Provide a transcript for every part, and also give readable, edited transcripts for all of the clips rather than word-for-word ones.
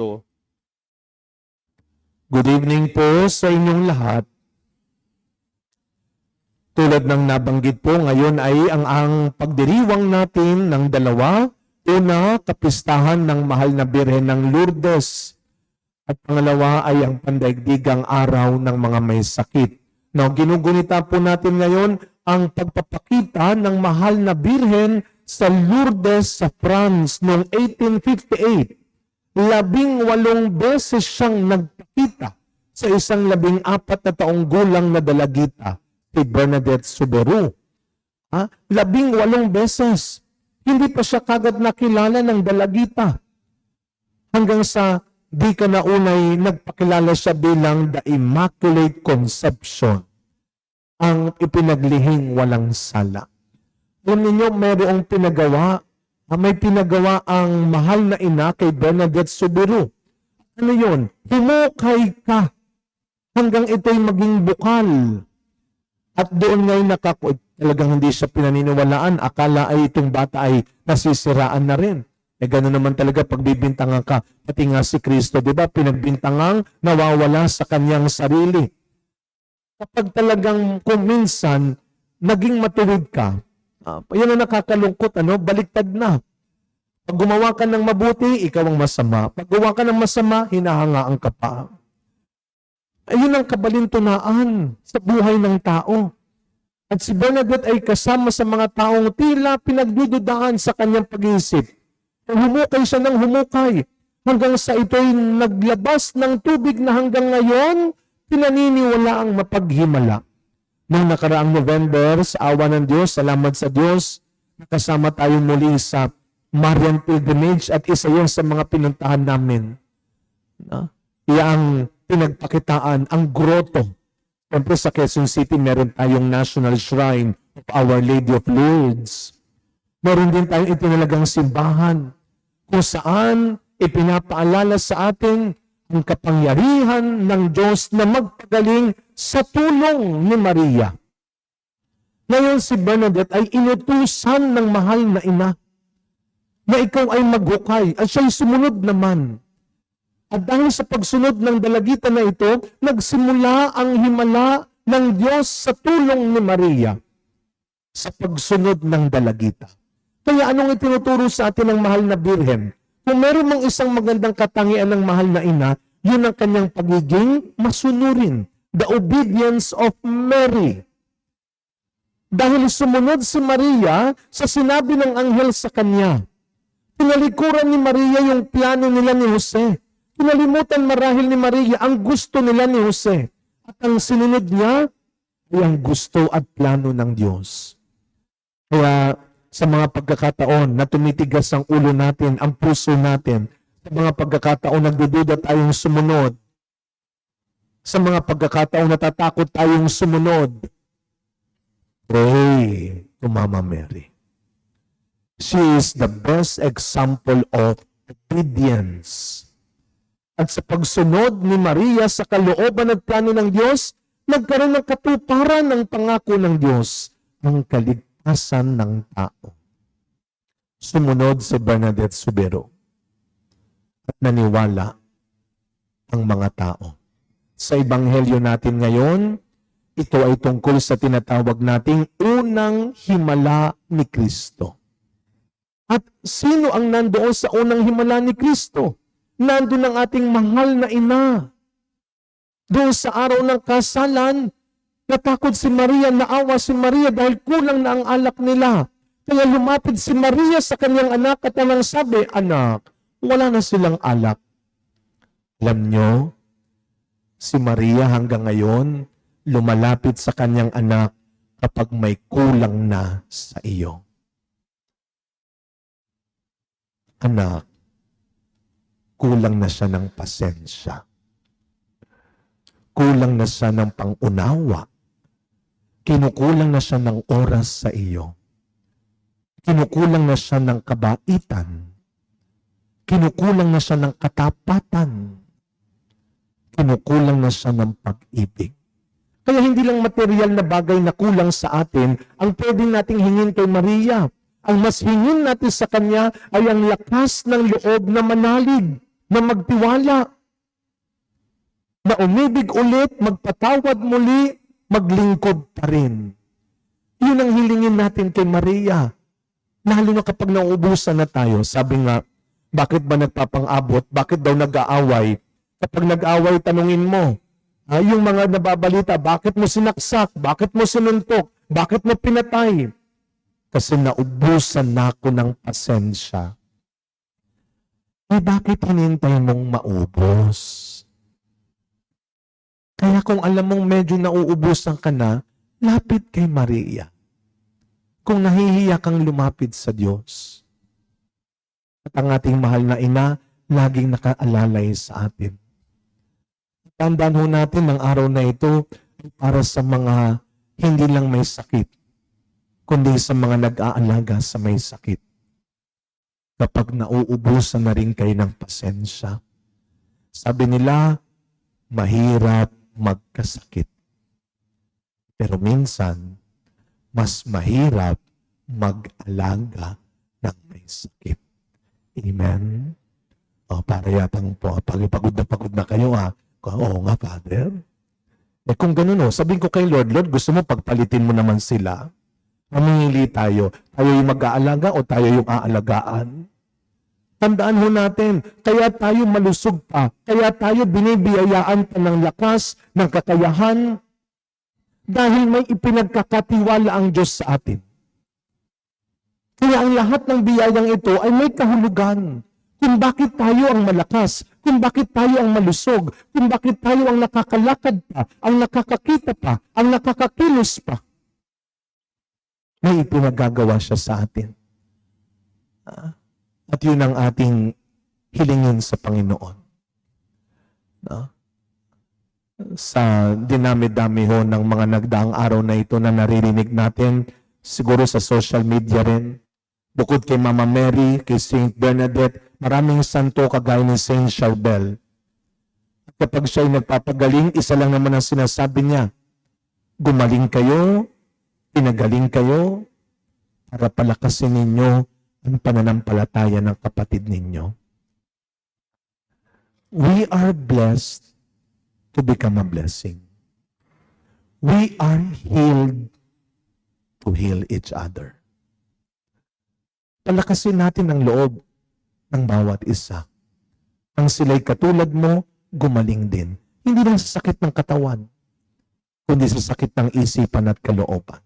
Kristo. Good evening po sa inyong lahat. Tulad ng nabanggit po, ngayon ay ang pagdiriwang natin ng dalawa. Una, kapistahan ng mahal na Birhen ng Lourdes. At pangalawa ay ang pandaigdigang araw ng mga may sakit. Now, ginugunita po natin ngayon ang pagpapakita ng mahal na Birhen sa Lourdes sa France noong 1858. 18 beses siyang nagpakita sa isang 14 na taong gulang na dalagita, si Bernadette Soubirous. 18 beses. Hindi pa siya kagad nakilala ng dalagita. Hanggang sa di ka na unay nagpakilala siya bilang the Immaculate Conception, ang ipinaglihing walang sala. Alam ninyo, mayroong pinagawa, may pinagawa ang mahal na ina kay Bernadette Soubirous. Ano yun? Humukay ka hanggang ito'y maging bukal. At doon ngayon talagang hindi siya pinaniniwalaan. Akala ay itong bata ay nasisiraan na rin. Gano'n naman talaga pagbibintangan ka. Pati nga si Kristo, di ba? Pinagbintangang nawawala sa kanyang sarili. Kapag talagang kuminsan, naging matuwid ka, yan ang nakakalungkot, baliktad na. Pag gumawa ka ng mabuti, ikaw ang masama. Pag gumawa ka ng masama, hinahangaan ka pa. Ayun ang kabalintunaan sa buhay ng tao. At si Bernadette ay kasama sa mga taong tila pinagdududaan sa kanyang pag-iisip. Humukay siya ng humukay hanggang sa ito'y naglabas ng tubig na hanggang ngayon, pinaniniwala ang mapaghimala. Noong nakaraang November, sa awa ng Diyos, salamat sa Diyos, nakasama tayo muli sa Marian Pilgrimage at isa yun sa mga pinuntahan namin. Iyang pinagpakitaan, ang grotto. Siyempre sa Quezon City, meron tayong National Shrine of Our Lady of Lourdes. Meron din tayong itinalagang simbahan kung saan ipinapaalala sa atin ang kapangyarihan ng Diyos na magpagaling sa tulong ni Maria. Ngayon si Bernadette ay inutusan ng mahal na ina na ikaw ay maghukay at siya'y sumunod naman. At dahil sa pagsunod ng dalagita na ito, nagsimula ang himala ng Diyos sa tulong ni Maria sa pagsunod ng dalagita. Kaya anong itinuturo sa atin ng mahal na Birhen? Kung meron mang isang magandang katangian ng mahal na ina, yun ang kanyang pagiging masunurin. The obedience of Mary. Dahil sumunod si Maria sa sinabi ng anghel sa kanya, tinalikuran ni Maria yung plano nila ni Jose. Kinalimutan marahil ni Maria ang gusto nila ni Jose. At ang sinunod niya ay ang gusto at plano ng Diyos. Kaya sa mga pagkakataon na tumitigas ang ulo natin, ang puso natin, sa mga pagkakataon nagdududa tayong sumunod, sa mga pagkakataon natatakot tayong sumunod, pray to Mama Mary. She is the best example of obedience. At sa pagsunod ni Maria sa kalooban at plano ng Diyos, nagkaroon ng katuparan ng pangako ng Diyos, ang kaligtasan ng tao. Sumunod si Bernadette Soubirous at naniwala ang mga tao. Sa ebanghelyo natin ngayon, ito ay tungkol sa tinatawag nating unang himala ni Kristo. At sino ang nandoon sa unang himala ni Kristo? Nandun ang ating mahal na ina. Doon sa araw ng kasalan, natakot si Maria, naawa si Maria dahil kulang na ang alak nila. Kaya lumapit si Maria sa kanyang anak at nang sabi, anak, wala na silang alak. Alam nyo, si Maria hanggang ngayon, lumalapit sa kanyang anak kapag may kulang na sa iyo. Anak, kulang na siya ng pasensya. Kulang na siya ng pangunawa. Kinukulang na siya ng oras sa iyo. Kinukulang na siya ng kabaitan. Kinukulang na siya ng katapatan. Kinukulang na siya ng pag-ibig. Kaya hindi lang material na bagay na kulang sa atin ang pwede nating hingin kay Maria. Ang mas hingin natin sa Kanya ay ang lakas ng loob na manalig. na magtiwala, na umibig ulit, magpatawad muli, maglingkod pa rin. Yun ang hilingin natin kay Maria. Lalo na kapag nauubusan na tayo, sabi nga, bakit ba nagpapang-abot? Bakit daw nag-aaway? Kapag nag-aaway, tanungin mo, yung mga nababalita, bakit mo sinaksak? Bakit mo sinuntok? Bakit mo pinatay? Kasi naubusan na ako ng pasensya. Bakit hinintay mong maubos? Kaya kung alam mong medyo nauubusan ka na, lapit kay Maria. Kung nahihiya kang lumapit sa Diyos. At ang ating mahal na ina, laging nakaalalay sa atin. Tandaan ho natin ang araw na ito para sa mga hindi lang may sakit, kundi sa mga nag-aalaga sa may sakit. Kapag nauubusan na rin kayo ng pasensya, sabi nila, mahirap magkasakit. Pero minsan, mas mahirap mag-alaga ng may sakit. Amen? Para yatang po, pagod na kayo Oo nga, Father. Kung gano'n, sabihin ko kay Lord, gusto mo pagpalitin mo naman sila? Mamimili tayo. Tayo yung mag-aalaga o tayo yung aalagaan? Tandaan ho natin, kaya tayo malusog pa, kaya tayo binibiyayaan pa ng lakas, ng kakayahan, dahil may ipinagkakatiwala ang Diyos sa atin. Kaya ang lahat ng biyayang ito ay may kahulugan. Kung bakit tayo ang malakas, kung bakit tayo ang malusog, kung bakit tayo ang nakakalakad pa, ang nakakakita pa, ang nakakakilos pa. May ipinagagawa siya sa atin. At yun ang ating hilingin sa Panginoon. Sa dinami-dami ho ng mga nagdaang araw na ito na naririnig natin, siguro sa social media rin, bukod kay Mama Mary, kay Saint Bernadette, maraming santo kagaya ni Saint Charbel. At kapag siya'y nagpapagaling, isa lang naman ang sinasabi niya, gumaling kayo, pinagaling kayo, para palakasin ninyo ang pananampalataya ng kapatid ninyo. We are blessed to become a blessing. We are healed to heal each other. Palakasin natin ang loob ng bawat isa. Ang sila'y katulad mo, gumaling din. Hindi lang sa sakit ng katawan, kundi sa sakit ng isipan at kalooban.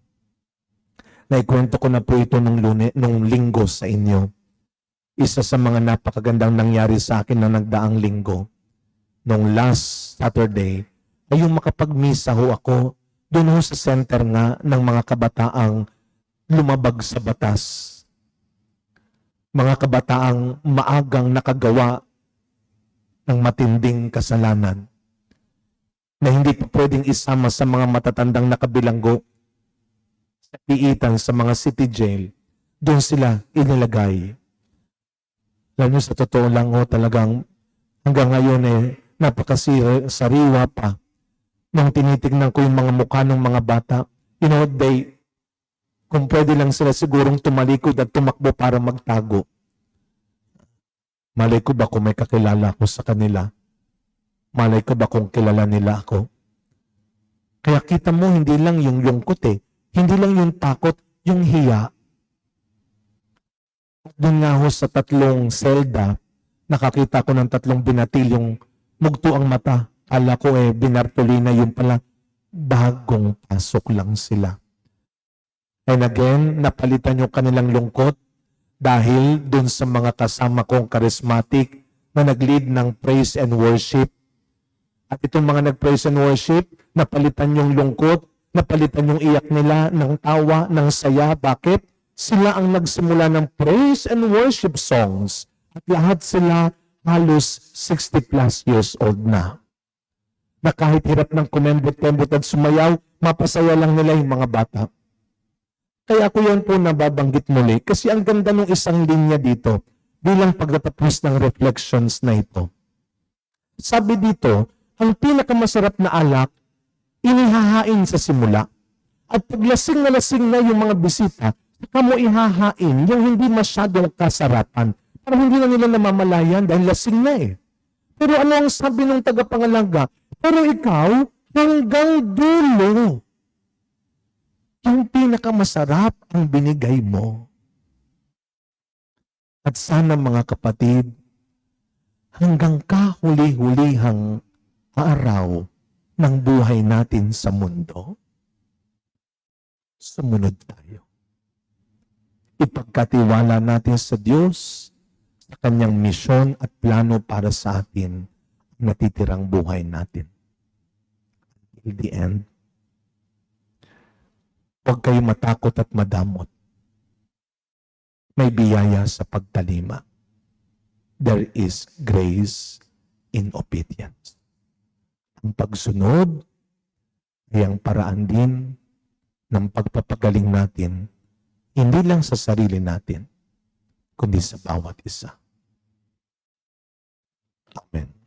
Naikwento ko na po ito nung linggo sa inyo. Isa sa mga napakagandang nangyari sa akin na nagdaang linggo. Nung last Saturday, ay yung makapagmisa ho ako doon ho sa center nga ng mga kabataang lumabag sa batas. Mga kabataang maagang nakagawa ng matinding kasalanan na hindi pa pwedeng isama sa mga matatandang nakabilanggo sa piitan sa mga city jail. Doon sila inilagay. Lalo sa totoo lang talagang hanggang ngayon napakasariwa pa nung tinitignan ko yung mga mukha ng mga bata. Kung pwede lang sila sigurong tumalikod at tumakbo para magtago. Malay ko ba kung may kakilala ako sa kanila? Malay ko ba kung kilala nila ako? Kaya kita mo, hindi lang yung lungkot Hindi lang yung takot, yung hiya. Doon nga ho sa 3 selda, nakakita ko ng 3 binatilyong mugto ang mata. Kala ko binartolina, yung pala bagong pasok lang sila. And again, napalitan yung kanilang lungkot dahil dun sa mga kasama kong charismatic na nag-lead ng praise and worship. At itong mga nag-praise and worship, napalitan yung lungkot, napalitan yung iyak nila ng tawa, ng saya. Bakit? Sila ang nagsimula ng praise and worship songs. At lahat sila halos 60 plus years old na. Na kahit hirap ng kumembot-kembot at sumayaw, mapasaya lang nila yung mga bata. Kaya ako yan po nababanggit muli kasi ang ganda ng isang linya dito bilang pagtatapos ng reflections na ito. Sabi dito, ang pinakamasarap na alak, inihahain sa simula. At pag lasing na yung mga bisita, saka mo ihahain yung hindi masyadong kasarapan para hindi na nila namamalayan dahil lasing na Pero ano ang sabi ng tagapangalaga? Pero ikaw, hanggang dulo, yung pinakamasarap ang binigay mo. At sana mga kapatid, hanggang kahuli-hulihang araw ng buhay natin sa mundo, sumunod tayo. Ipagkatiwala natin sa Diyos sa kanyang misyon at plano para sa atin ang natitirang buhay natin. In the end, huwag kayo matakot at madamot. May biyaya sa pagtalima. There is grace in obedience. Ang pagsunod ay ang paraan din ng pagpapagaling natin, hindi lang sa sarili natin, kundi sa bawat isa. Amen.